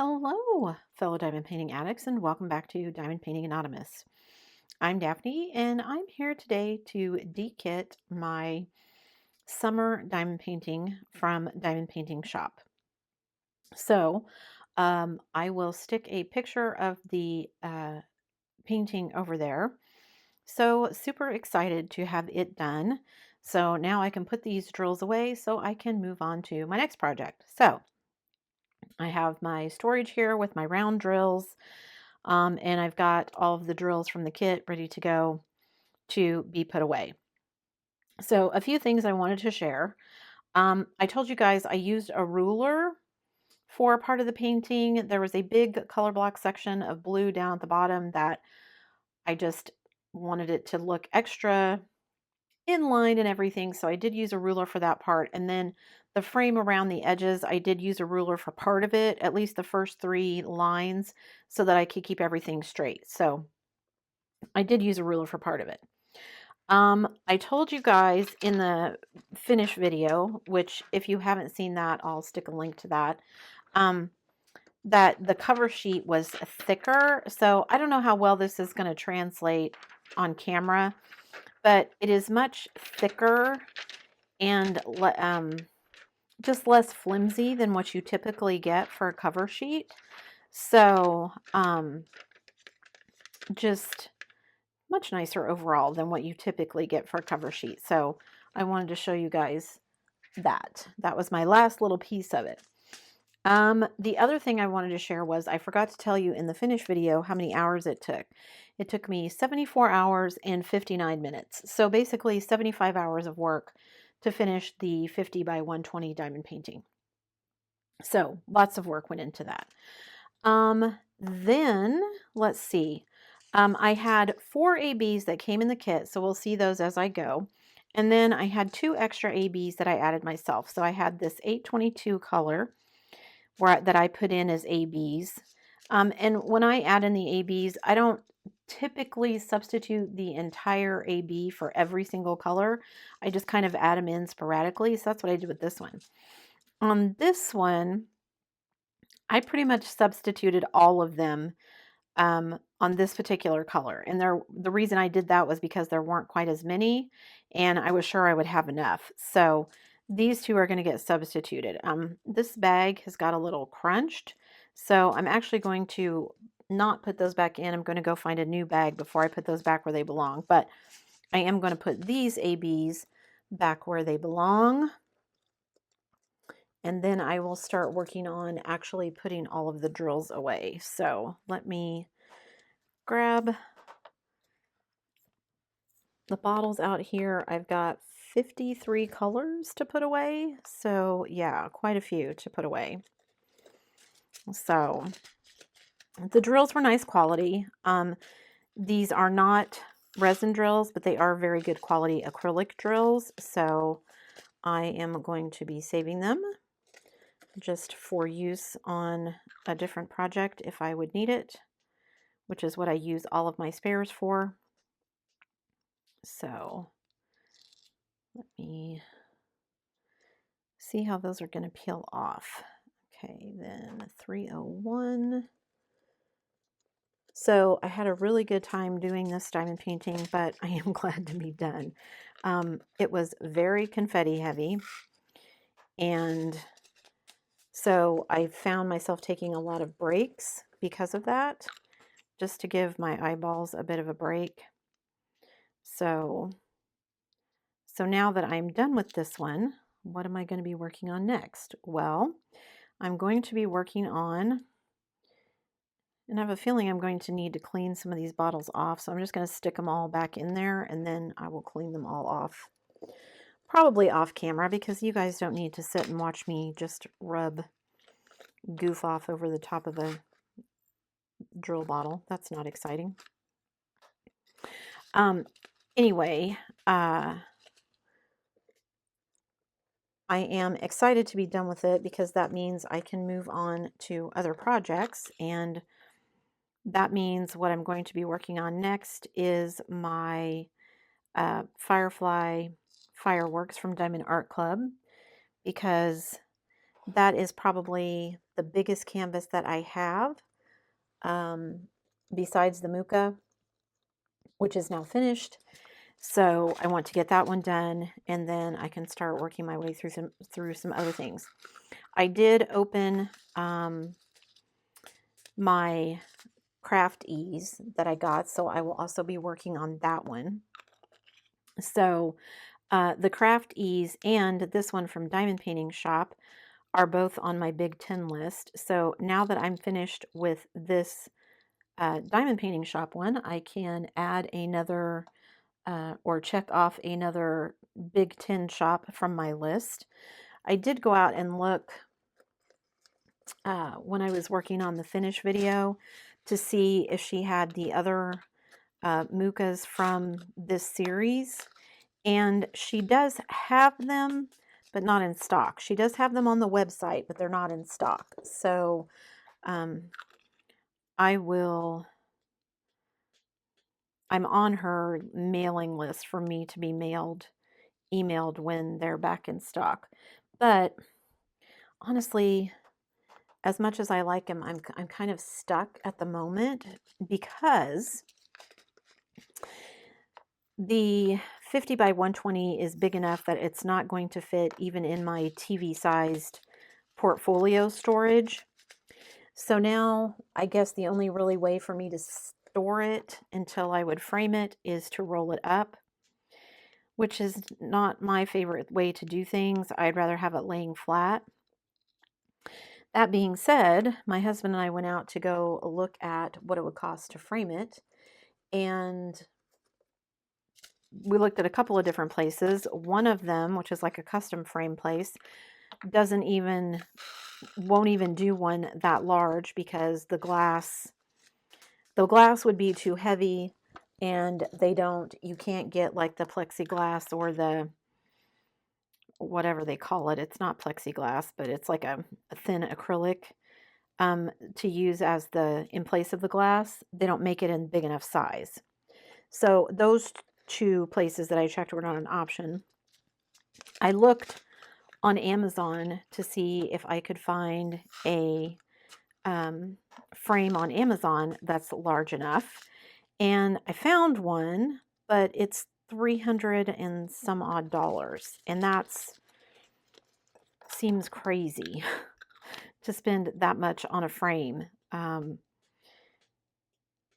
Hello, fellow diamond painting addicts, and welcome back to Diamond Painting Anonymous. I'm Daphne, and I'm here today to dekit my summer diamond painting from Diamond Painting Shoppe. So, I will stick a picture of the painting over there. So, super excited to have it done. So now I can put these drills away so I can move on to my next project. So, I have my storage here with my round drills. And I've got all of the drills from the kit ready to go to be put away. So a few things I wanted to share. I told you guys I used a ruler for part of the painting. There was a big color block section of blue down at the bottom that I just wanted it to look extra in line and everything. So I did use a ruler for that part. And then the frame around the edges, I did use a ruler for part of it, at least the first 3 lines, so that I could keep everything straight. So I did use a ruler for part of it. I told you guys in the finish video, which if you haven't seen that, I'll stick a link to that, that the cover sheet was thicker. So I don't know how well this is going to translate on camera, but it is much thicker and just less flimsy than what you typically get for a cover sheet. So just much nicer overall than what you typically get for a cover sheet. So I wanted to show you guys that. That was my last little piece of it. The other thing I wanted to share was I forgot to tell you in the finish video how many hours it took. It took me 74 hours and 59 minutes. So basically 75 hours of work to finish the 50 by 120 diamond painting. So lots of work went into that. Then let's see. I had 4 ABs that came in the kit, so we'll see those as I go. And then I had 2 extra ABs that I added myself. So I had this 822 color that I put in as ABs. And when I add in the ABs, I don't typically substitute the entire AB for every single color. I just kind of add them in sporadically. So that's what I did with this one. On this one, I pretty much substituted all of them on this particular color. And the reason I did that was because there weren't quite as many, and I was sure I would have enough. So these 2 are going to get substituted. This bag has got a little crunched, so I'm actually going to not put those back in. I'm going to go find a new bag before I put those back where they belong. But I am going to put these ABs back where they belong. And then I will start working on actually putting all of the drills away. So let me grab the bottles out here. I've got 53 colors to put away. So yeah, quite a few to put away. So the drills were nice quality. These are not resin drills, but they are very good quality acrylic drills. So I am going to be saving them just for use on a different project if I would need it, which is what I use all of my spares for. So let me see how those are going to peel off. Okay, then 301. So I had a really good time doing this diamond painting, but I am glad to be done. It was very confetti heavy, and so I found myself taking a lot of breaks because of that, just to give my eyeballs a bit of a break. So now that I'm done with this one, what am I going to be working on next? Well, I'm going to be working on, and I have a feeling I'm going to need to clean some of these bottles off, so I'm just going to stick them all back in there, and then I will clean them all off. Probably off camera, because you guys don't need to sit and watch me just goof off over the top of a drill bottle. That's not exciting. Anyway, I am excited to be done with it because that means I can move on to other projects, and that means what I'm going to be working on next is my Firefly fireworks from Diamond Art Club, because that is probably the biggest canvas that I have, besides the Mucha, which is now finished. So I want to get that one done, and then I can start working my way through some other things. I did open my craft ease that I got, so I will also be working on that one. So the craft ease and this one from Diamond Painting Shoppe are both on my Big 10 list. So now that I'm finished with this Diamond Painting Shoppe one, I can add another or check off another Big 10 shop from my list. I did go out and look when I was working on the finish video to see if she had the other Muchas from this series, and she does have them, but not in stock. She does have them on the website, but they're not in stock. So I'm on her mailing list for me to be emailed when they're back in stock. But honestly, as much as I like them, I'm kind of stuck at the moment because the 50 by 120 is big enough that it's not going to fit even in my TV-sized portfolio storage. So now I guess the only really way for me to store it until I would frame it is to roll it up, which is not my favorite way to do things. I'd rather have it laying flat. That being said, my husband and I went out to go look at what it would cost to frame it, and we looked at a couple of different places. One of them, which is like a custom frame place, won't even do one that large because the glass would be too heavy, and you can't get like the plexiglass or the whatever they call it. It's not plexiglass, but it's like a thin acrylic to use as in place of the glass. They don't make it in big enough size. So those two places that I checked were not an option. I looked on Amazon to see if I could find a frame on Amazon that's large enough, and I found one, but it's $300 and some odd, and seems crazy to spend that much on a frame.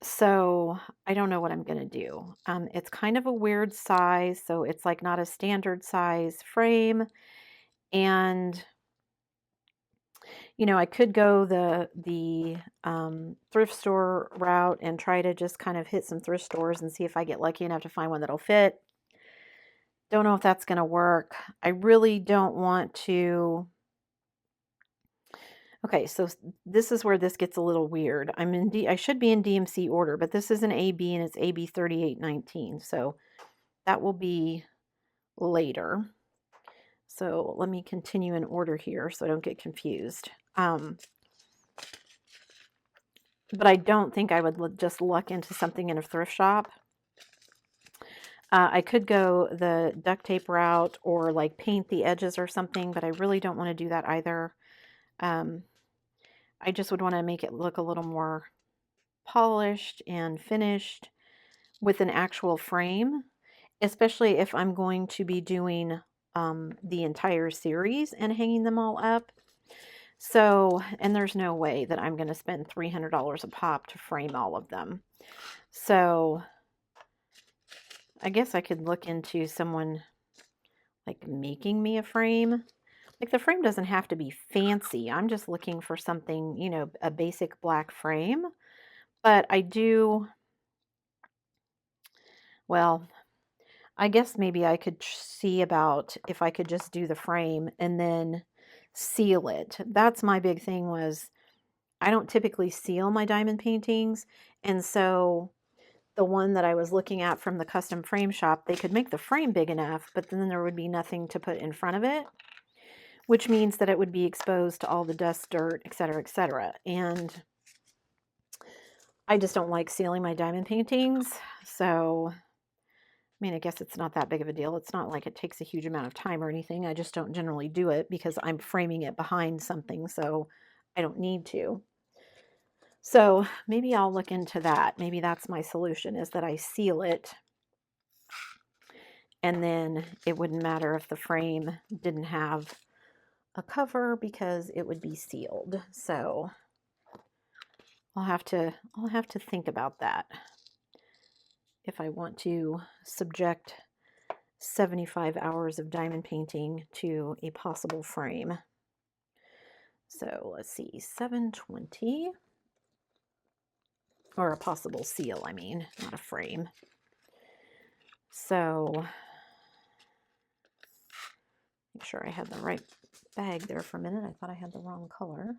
So I don't know what I'm going to do. It's kind of a weird size, so it's like not a standard size frame. And, I could go the thrift store route and try to just kind of hit some thrift stores and see if I get lucky enough to find one that'll fit. Don't know if that's going to work. I really don't want to. Okay, so this is where this gets a little weird. I should be in DMC order, but this is an AB and it's AB 3819. So that will be later. So let me continue in order here so I don't get confused. But I don't think I would just luck into something in a thrift shop. I could go the duct tape route or like paint the edges or something, but I really don't want to do that either. I just would want to make it look a little more polished and finished with an actual frame, especially if I'm going to be doing the entire series and hanging them all up. So, and there's no way that I'm going to spend $300 a pop to frame all of them. So I guess I could look into someone like making me a frame. Like the frame doesn't have to be fancy. I'm just looking for something, a basic black frame. But well, I guess maybe I could see about if I could just do the frame and then seal it. That's my big thing was I don't typically seal my diamond paintings. And so the one that I was looking at from the custom frame shop, they could make the frame big enough, but then there would be nothing to put in front of it, which means that it would be exposed to all the dust, dirt, etc., etc. And I just don't like sealing my diamond paintings. So mean, I guess it's not that big of a deal. It's not like it takes a huge amount of time or anything. I just don't generally do it because I'm framing it behind something, so I don't need to. So maybe I'll look into that. Maybe that's my solution, is that I seal it, and then it wouldn't matter if the frame didn't have a cover because it would be sealed. So I'll have to think about that if I want to subject 75 hours of diamond painting to a possible frame. So let's see, 720, or a possible seal, I mean, not a frame. So make sure I had the right bag there for a minute. I thought I had the wrong color.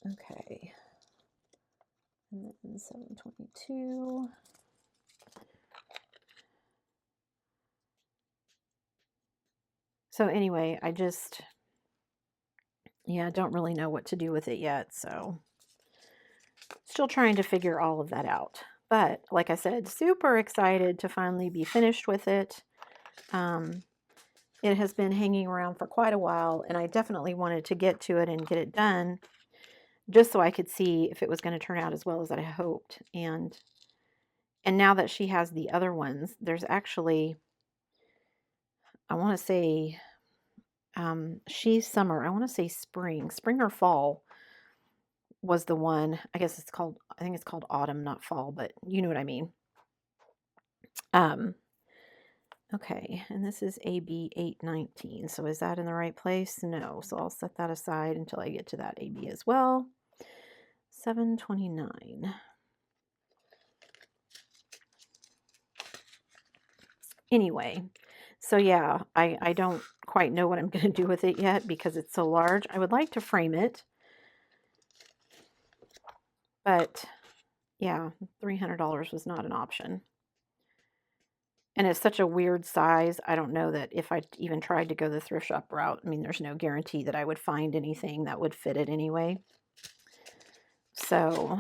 Okay, and then 722. So anyway, I just, yeah, don't really know what to do with it yet, so still trying to figure all of that out. But like I said, super excited to finally be finished with it. It has been hanging around for quite a while, and I definitely wanted to get to it and get it done just so I could see if it was going to turn out as well as I hoped. And now that she has the other ones, there's actually, I want to say, she's summer. I want to say spring or fall was the one. I guess it's called, I think it's called autumn, not fall, but you know what I mean. Okay, and this is AB 819. So is that in the right place? No. So I'll set that aside until I get to that AB as well. 729. Anyway, so yeah, I don't quite know what I'm going to do with it yet because it's so large. I would like to frame it, but yeah, $300 was not an option. And it's such a weird size. I don't know that if I even tried to go the thrift shop route, I mean, there's no guarantee that I would find anything that would fit it anyway. So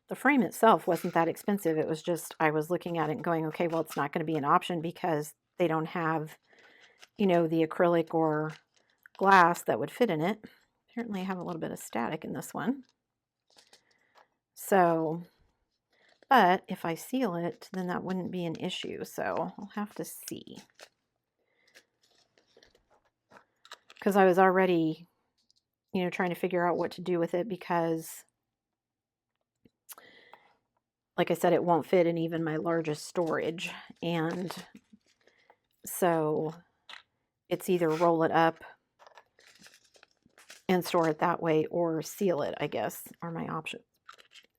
the frame itself wasn't that expensive. It was just, I was looking at it and going, okay, well, it's not going to be an option because they don't have, you know, the acrylic or glass that would fit in it. Apparently I have a little bit of static in this one. So, but if I seal it, then that wouldn't be an issue. So I'll have to see. Because I was already, you know, trying to figure out what to do with it because, like I said, it won't fit in even my largest storage. And so it's either roll it up and store it that way or seal it, I guess, are my options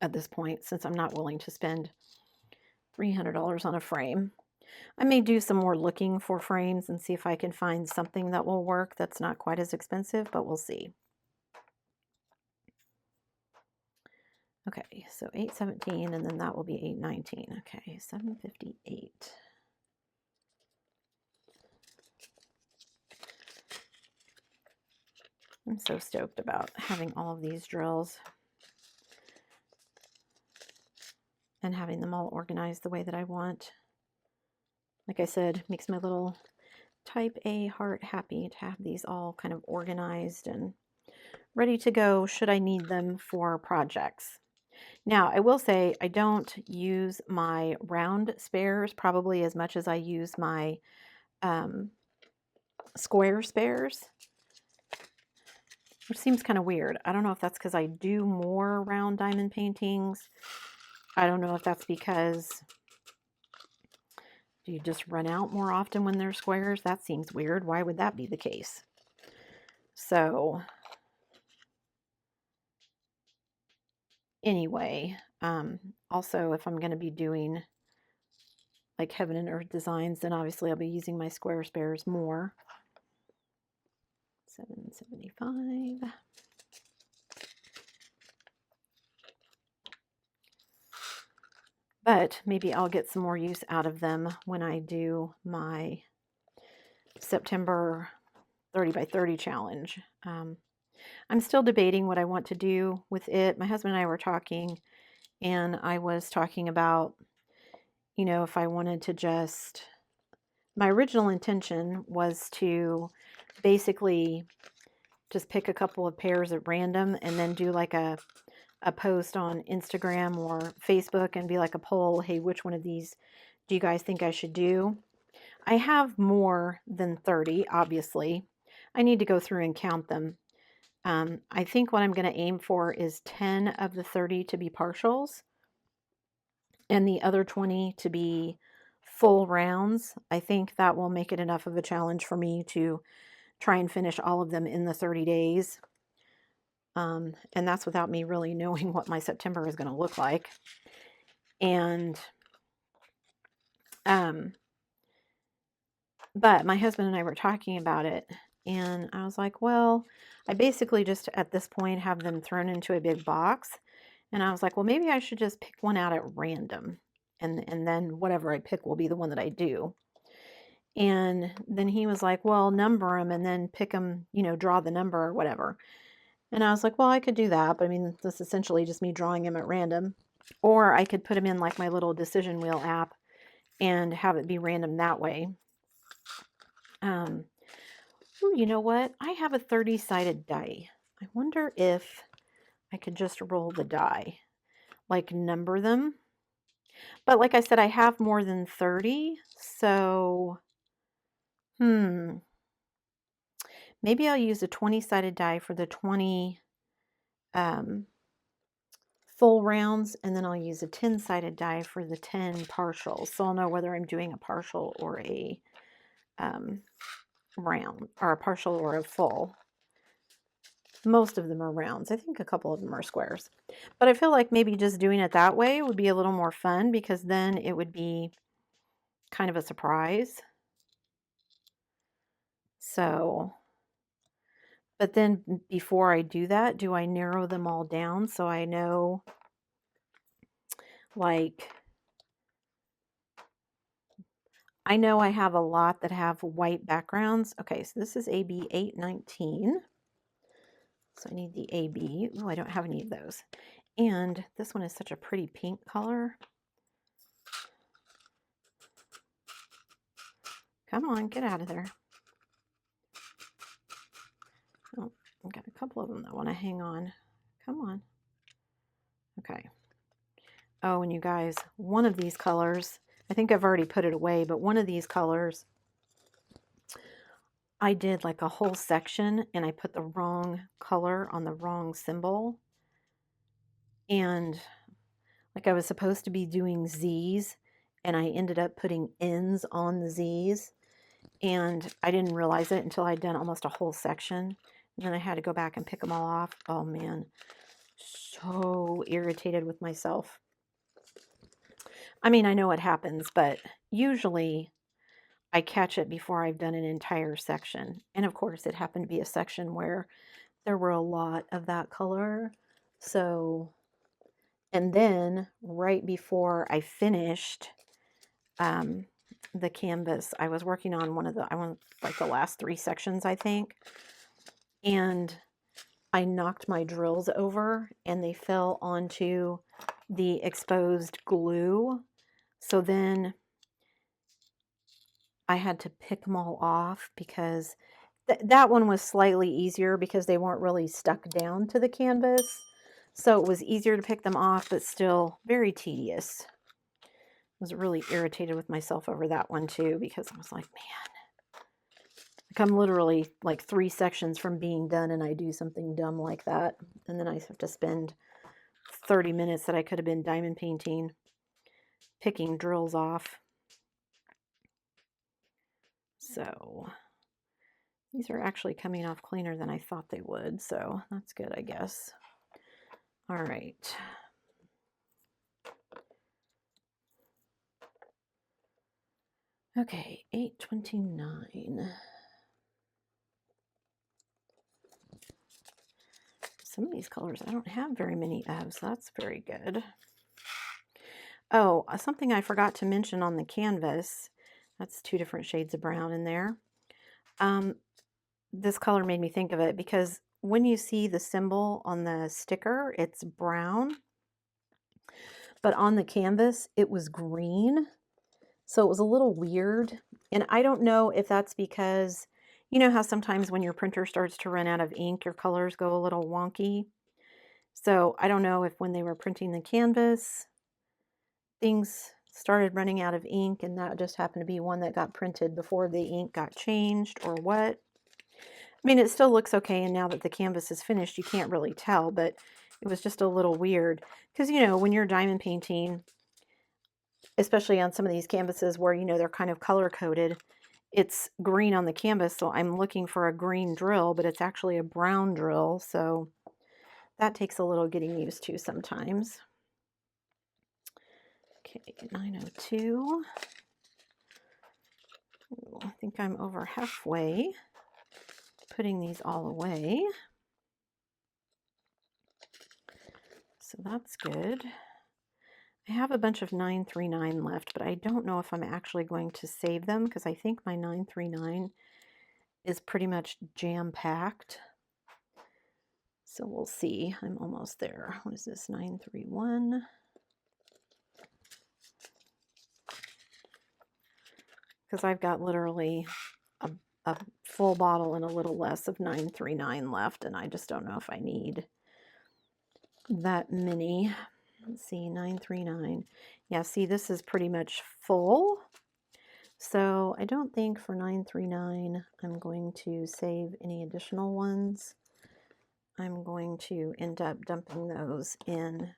at this point, since I'm not willing to spend $300 on a frame. I may do some more looking for frames and see if I can find something that will work that's not quite as expensive, but we'll see. Okay, so 817, and then that will be 819. Okay, 758. I'm so stoked about having all of these drills and having them all organized the way that I want. Like I said, makes my little type A heart happy to have these all kind of organized and ready to go should I need them for projects. Now, I will say I don't use my round spares probably as much as I use my square spares, which seems kind of weird. I don't know if that's because I do more round diamond paintings. I don't know if that's because you just run out more often when they're squares. That seems weird. Why would that be the case? So anyway, also if I'm going to be doing like heaven and earth designs, then obviously I'll be using my square spares more. 775. But maybe I'll get some more use out of them when I do my September 30 by 30 challenge. I'm still debating what I want to do with it. My husband and I were talking, and I was talking about, you know, if I wanted to just, my original intention was to basically just pick a couple of pairs at random and then do like a post on Instagram or Facebook and be like a poll, hey, which one of these do you guys think I should do? I have more than 30, obviously. I need to go through and count them. I think what I'm going to aim for is 10 of the 30 to be partials and the other 20 to be full rounds. I think that will make it enough of a challenge for me to try and finish all of them in the 30 days. And that's without me really knowing what my September is going to look like. And, but my husband and I were talking about it, and I was like, well, I basically just at this point have them thrown into a big box. And I was like, well, maybe I should just pick one out at random. And then whatever I pick will be the one that I do. And then he was like, well, number them and then pick them, you know, draw the number or whatever. And I was like, well, I could do that. But I mean, that's essentially just me drawing them at random. Or I could put them in like my little decision wheel app and have it be random that way. Ooh, you know what? I have a 30-sided die. I wonder if I could just roll the die, like number them. But like I said, I have more than 30, so maybe I'll use a 20-sided die for the 20 full rounds, and then I'll use a 10-sided die for the 10 partials. So I'll know whether I'm doing a partial or a round, or a partial or a full. Most of them are rounds. I think a couple of them are squares. But I feel like maybe just doing it that way would be a little more fun, because then it would be kind of a surprise. So, but then before I do that, do I narrow them all down so I know, like, I know I have a lot that have white backgrounds. Okay, so this is AB 819. So I need the AB. Oh, I don't have any of those. And this one is such a pretty pink color. Come on, get out of there. Oh, I've got a couple of them that want to hang on. Come on. Okay. Oh, and you guys, one of these colors, I think I've already put it away, but one of these colors, I did like a whole section and I put the wrong color on the wrong symbol. And like I was supposed to be doing Z's, and I ended up putting N's on the Z's. And I didn't realize it until I'd done almost a whole section. And then I had to go back and pick them all off. Oh man, so irritated with myself. I mean, I know it happens, but usually I catch it before I've done an entire section. And of course, it happened to be a section where there were a lot of that color. So, and then right before I finished the canvas, I was working on like the last 3 sections, I think. And I knocked my drills over and they fell onto the exposed glue. So then I had to pick them all off, because that one was slightly easier because they weren't really stuck down to the canvas. So it was easier to pick them off, but still very tedious. I was really irritated with myself over that one too, because I was like, man, like I'm literally like 3 sections from being done and I do something dumb like that. And then I have to spend 30 minutes that I could have been diamond painting, picking drills off. So these are actually coming off cleaner than I thought they would, so that's good, I guess. All right. Okay, 829. Some of these colors I don't have very many of, so that's very good. Oh, something I forgot to mention on the canvas. That's 2 different shades of brown in there. This color made me think of it because when you see the symbol on the sticker, it's brown. but on the canvas it was green. So it was a little weird. And I don't know if that's because, you know how sometimes when your printer starts to run out of ink, your colors go a little wonky. So I don't know if when they were printing the canvas, things started running out of ink and that just happened to be one that got printed before the ink got changed or what. I mean, it still looks okay, and now that the canvas is finished, you can't really tell, but it was just a little weird. Because, you know, when you're diamond painting, especially on some of these canvases where, you know, they're kind of color-coded, it's green on the canvas, so I'm looking for a green drill, but it's actually a brown drill, so that takes a little getting used to sometimes. Okay, 902. Ooh, I think I'm over halfway putting these all away. So that's good. I have a bunch of 939 left, but I don't know if I'm actually going to save them because I think my 939 is pretty much jam-packed. So we'll see. I'm almost there. What is this? 931. Because I've got literally a full bottle and a little less of 939 left, and I just don't know if I need that many. Let's see, 939. Yeah, see, this is pretty much full. So I don't think for 939 I'm going to save any additional ones. I'm going to end up dumping those in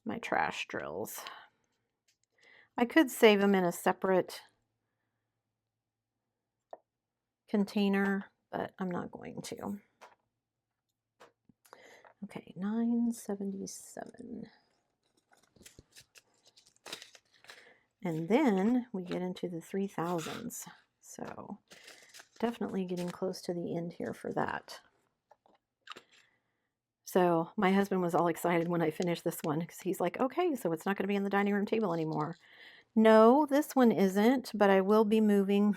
my trash drills. I could save them in a separate container, but I'm not going to. Okay, 977. And then we get into the 3000s. So definitely getting close to the end here for that. So my husband was all excited when I finished this one because he's like, okay, so it's not going to be on the dining room table anymore. No, this one isn't, but I will be moving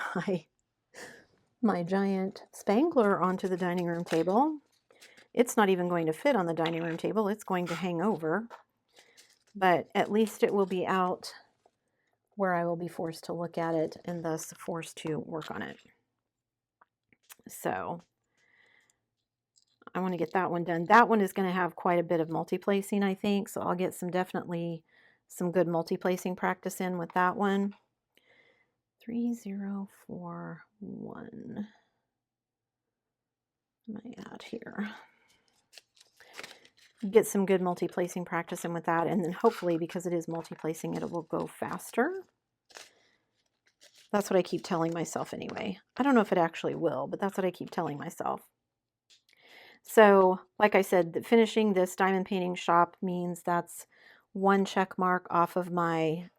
my giant spangler onto the dining room table. It's not even going to fit on the dining room table. It's going to hang over, but at least it will be out where I will be forced to look at it and thus forced to work on it. So I want to get that one done. That one is going to have quite a bit of multi-placing, I think, so I'll get definitely some good multi-placing practice in with that one. 3041. What am I at here? Get some good multi-placing practice in with that, and then hopefully, because it is multi-placing, it will go faster. That's what I keep telling myself anyway. I don't know if it actually will, but that's what I keep telling myself. So, like I said, finishing this Diamond Painting Shoppe means that's one check mark off of my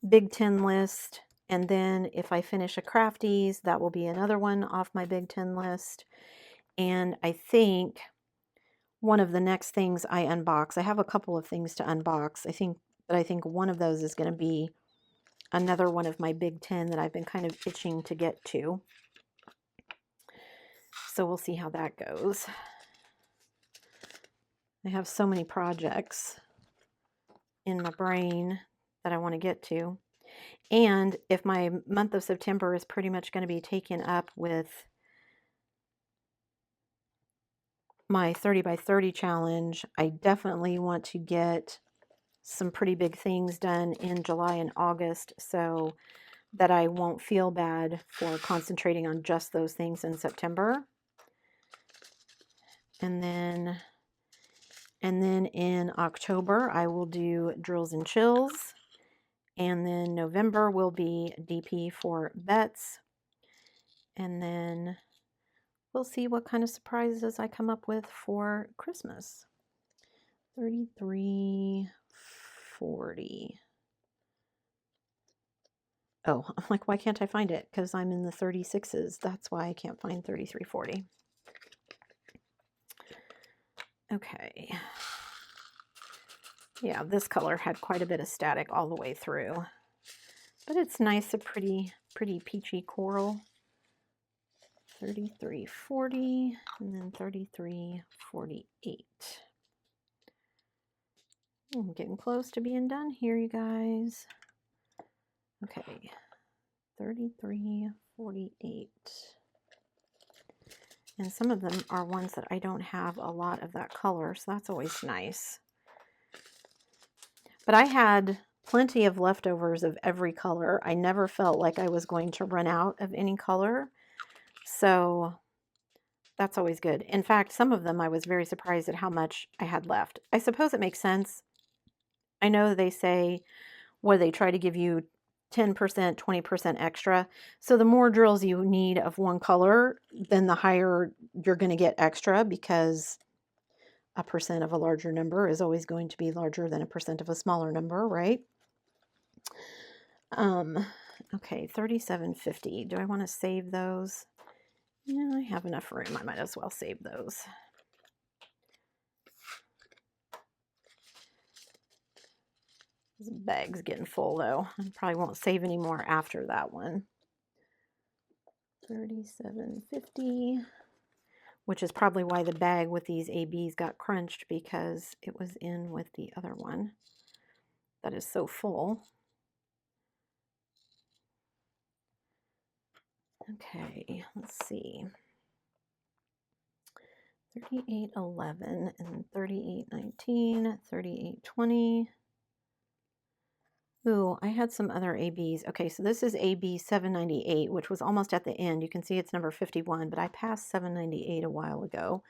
Big 10 list. And then if I finish a Crafties, that will be another one off my Big 10 list. And I think one of the next things I unbox, I have a couple of things to unbox. I think one of those is going to be another one of my Big 10 that I've been kind of itching to get to. So we'll see how that goes. I have so many projects in my brain that I want to get to. And if my month of September is pretty much going to be taken up with my 30 by 30 challenge, I definitely want to get some pretty big things done in July and August so that I won't feel bad for concentrating on just those things in September. And then in October, I will do drills and chills. And then November will be DP for bets. And then we'll see what kind of surprises I come up with for Christmas. 3340. Oh, I'm like, why can't I find it? Because I'm in the 36s. That's why I can't find 3340. Okay. Yeah, this color had quite a bit of static all the way through. But it's nice, a pretty peachy coral. 3340 and then 3348. I'm getting close to being done here, you guys. Okay, 33.48. And some of them are ones that I don't have a lot of that color, so that's always nice. But I had plenty of leftovers of every color. I never felt like I was going to run out of any color, so that's always good. In fact, some of them I was very surprised at how much I had left. I suppose it makes sense. I know they say, where they try to give you 10%, 20% extra. So the more drills you need of one color, then the higher you're going to get extra, because a percent of a larger number is always going to be larger than a percent of a smaller number, right? Okay, 37.50. Do I want to save those? No, I have enough room. I might as well save those. This bag's getting full though. I probably won't save any more after that one. 37.50, which is probably why the bag with these ABs got crunched, because it was in with the other one that is so full. Okay, let's see. 38.11 and 38.19, 38.20. Ooh, I had some other ABs. Okay, so this is AB 798, which was almost at the end. You can see it's number 51, but I passed 798 a while ago.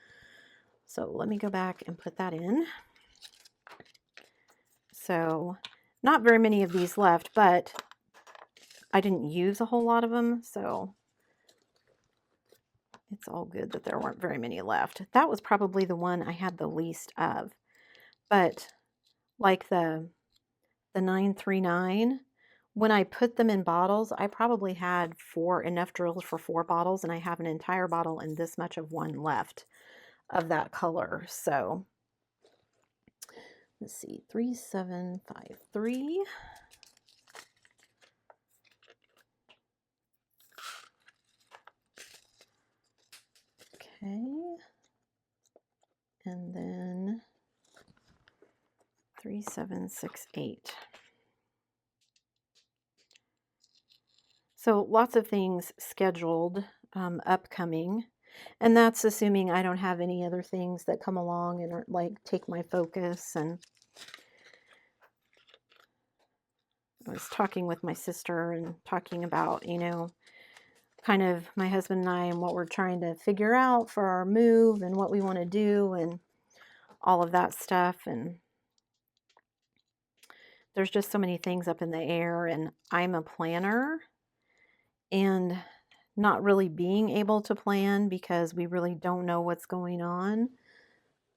So let me go back and put that in. So not very many of these left, but I didn't use a whole lot of them, so it's all good that there weren't very many left. That was probably the one I had the least of. But like the 939, when I put them in bottles, I probably had enough drills for 4 bottles, and I have an entire bottle and this much of one left of that color. So let's see, 3753. Okay. And then 3768. So lots of things scheduled, upcoming, and that's assuming I don't have any other things that come along and like take my focus. And I was talking with my sister and talking about, you know, kind of my husband and I and what we're trying to figure out for our move and what we want to do and all of that stuff. And there's just so many things up in the air, and I'm a planner, and not really being able to plan because we really don't know what's going on.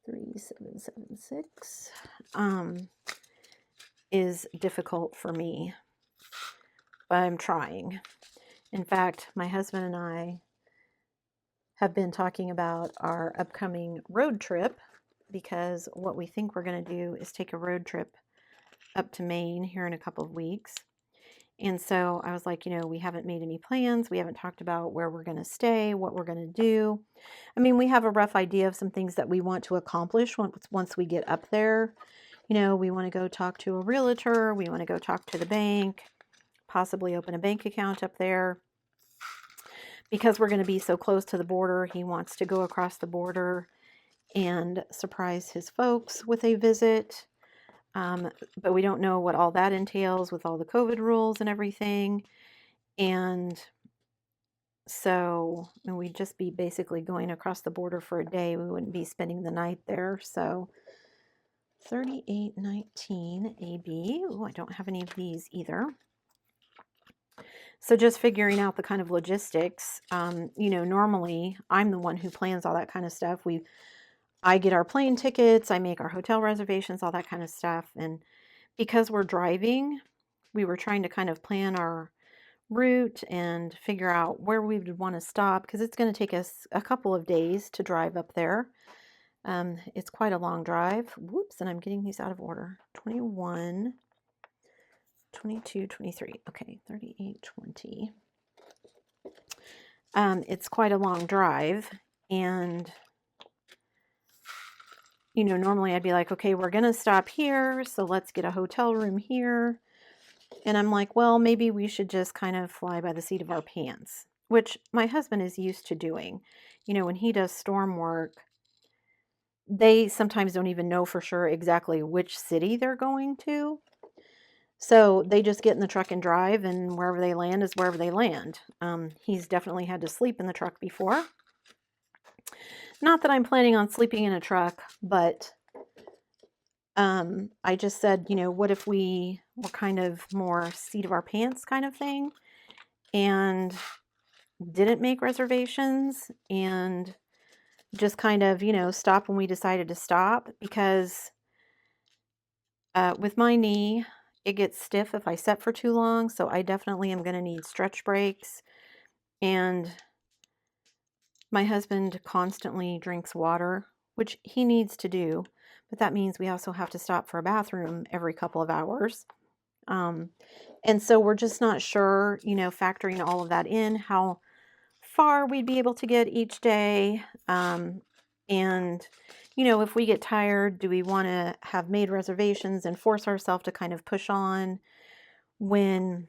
3776 is difficult for me, but I'm trying. In fact, my husband and I have been talking about our upcoming road trip, because what we think we're going to do is take a road trip up to Maine here in a couple of weeks. And so I was like, you know, we haven't made any plans. We haven't talked about where we're going to stay, what we're going to do. I mean, we have a rough idea of some things that we want to accomplish once we get up there. You know, we want to go talk to a realtor. We want to go talk to the bank, possibly open a bank account up there. Because we're going to be so close to the border, he wants to go across the border and surprise his folks with a visit. But we don't know what all that entails with all the COVID rules and everything. And so we'd just be basically going across the border for a day. We wouldn't be spending the night there. So 3819 AB. Oh, I don't have any of these either. So just figuring out the kind of logistics. You know, normally I'm the one who plans all that kind of stuff. I get our plane tickets, I make our hotel reservations, all that kind of stuff. And because we're driving, we were trying to kind of plan our route and figure out where we would want to stop, because it's going to take us a couple of days to drive up there. It's quite a long drive. Whoops, and I'm getting these out of order. 21, 22, 23. Okay, 38, 20. It's quite a long drive, and you know, normally I'd be like, okay, we're going to stop here. So let's get a hotel room here. And I'm like, well, maybe we should just kind of fly by the seat of our pants, which my husband is used to doing. You know, when he does storm work, they sometimes don't even know for sure exactly which city they're going to. So they just get in the truck and drive, and wherever they land is wherever they land. He's definitely had to sleep in the truck before. Not that I'm planning on sleeping in a truck, but I just said, you know, what if we were kind of more seat of our pants kind of thing and didn't make reservations and just kind of, you know, stop when we decided to stop, because with my knee, it gets stiff if I sit for too long. So I definitely am going to need stretch breaks. And my husband constantly drinks water, which he needs to do. But that means we also have to stop for a bathroom every couple of hours. And so we're just not sure, you know, factoring all of that in, how far we'd be able to get each day. And, you know, if we get tired, do we want to have made reservations and force ourselves to kind of push on when,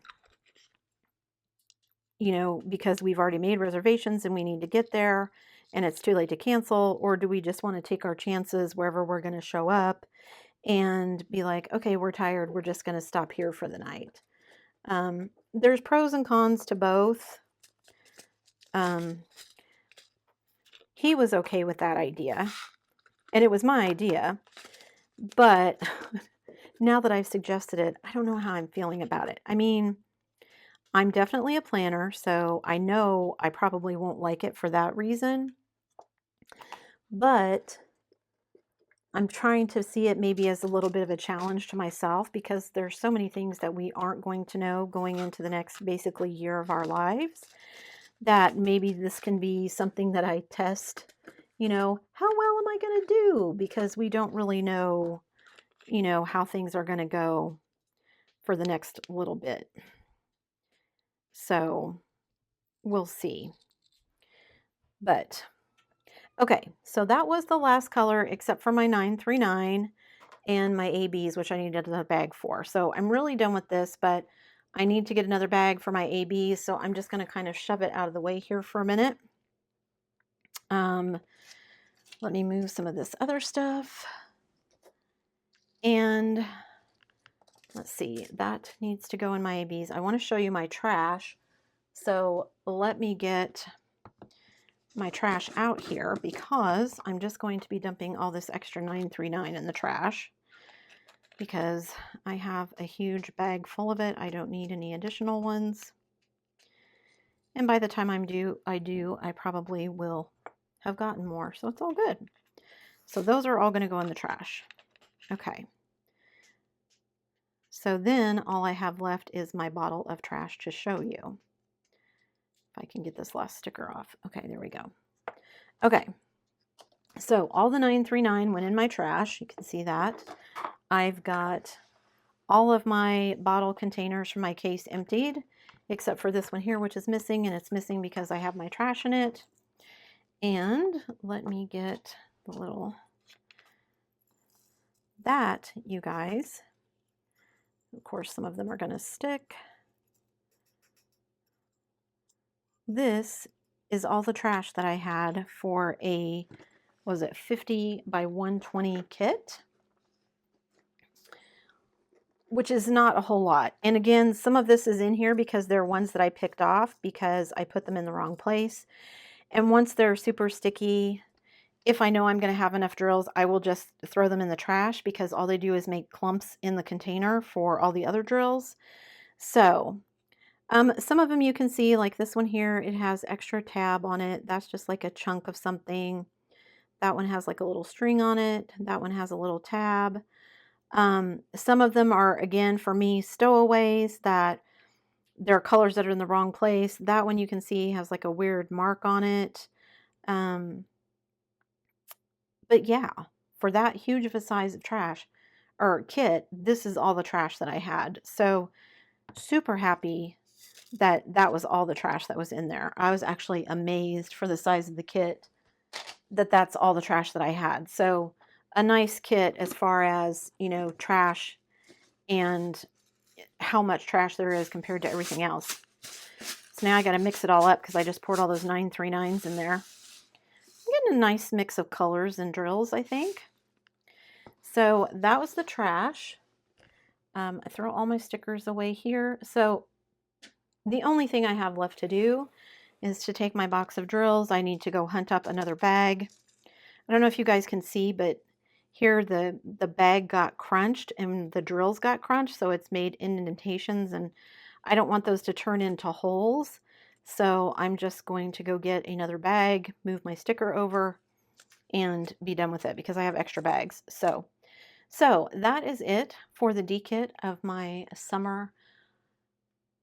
you know, because we've already made reservations and we need to get there and it's too late to cancel? Or do we just want to take our chances wherever we're going to show up and be like, okay, we're tired, we're just going to stop here for the night? There's pros and cons to both. He was okay with that idea, and it was my idea, but now that I've suggested it, I don't know how I'm feeling about it. I mean, I'm definitely a planner, so I know I probably won't like it for that reason, but I'm trying to see it maybe as a little bit of a challenge to myself, because there's so many things that we aren't going to know going into the next basically year of our lives, that maybe this can be something that I test, you know, how well am I going to do? Because we don't really know, you know, how things are going to go for the next little bit. So we'll see. But okay, so that was the last color except for my 939 and my ABs, which I needed another bag for. So I'm really done with this, but I need to get another bag for my ABs. So I'm just going to kind of shove it out of the way here for a minute. Let me move some of this other stuff. And let's see, that needs to go in my ABs. I want to show you my trash. So let me get my trash out here, because I'm just going to be dumping all this extra 939 in the trash, because I have a huge bag full of it. I don't need any additional ones. And by the time I probably will have gotten more. So it's all good. So those are all going to go in the trash. Okay. So then all I have left is my bottle of trash to show you. If I can get this last sticker off. Okay, there we go. Okay. So all the 939 went in my trash. You can see that. I've got all of my bottle containers from my case emptied, except for this one here, which is missing, and it's missing because I have my trash in it. And let me get the little, that, you guys, of course, some of them are going to stick. This is all the trash that I had for a, was it 50 by 120 kit, which is not a whole lot. And again, some of this is in here because they're ones that I picked off because I put them in the wrong place. And once they're super sticky, if I know I'm going to have enough drills, I will just throw them in the trash, because all they do is make clumps in the container for all the other drills. So some of them you can see, like this one here, it has extra tab on it. That's just like a chunk of something. That one has like a little string on it. That one has a little tab. Some of them are, again, for me, stowaways, that there are colors that are in the wrong place. That one you can see has like a weird mark on it. But yeah, for that huge of a size of trash or kit, this is all the trash that I had. So super happy that that was all the trash that was in there. I was actually amazed for the size of the kit that that's all the trash that I had. So a nice kit as far as, you know, trash and how much trash there is compared to everything else. So now I got to mix it all up because I just poured all those 939s in there. I'm getting a nice mix of colors and drills, I think. So that was the trash. I throw all my stickers away here. So the only thing I have left to do is to take my box of drills. I need to go hunt up another bag. I don't know if you guys can see, but here the bag got crunched and the drills got crunched, so it's made indentations, and I don't want those to turn into holes. So I'm just going to go get another bag, move my sticker over, and be done with it because I have extra bags. So that is it for the Dekit of my summer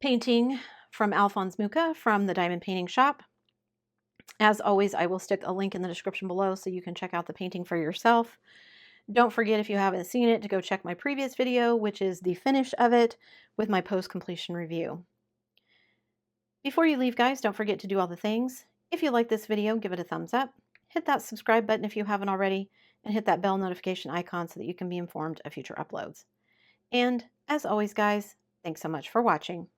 painting from Alphonse Mucha from the Diamond Painting Shop. As always, I will stick a link in the description below so you can check out the painting for yourself. Don't forget, if you haven't seen it, to go check my previous video, which is the finish of it with my post-completion review. Before you leave, guys, don't forget to do all the things. If you like this video, give it a thumbs up. Hit that subscribe button if you haven't already, and hit that bell notification icon so that you can be informed of future uploads. And as always, guys, thanks so much for watching.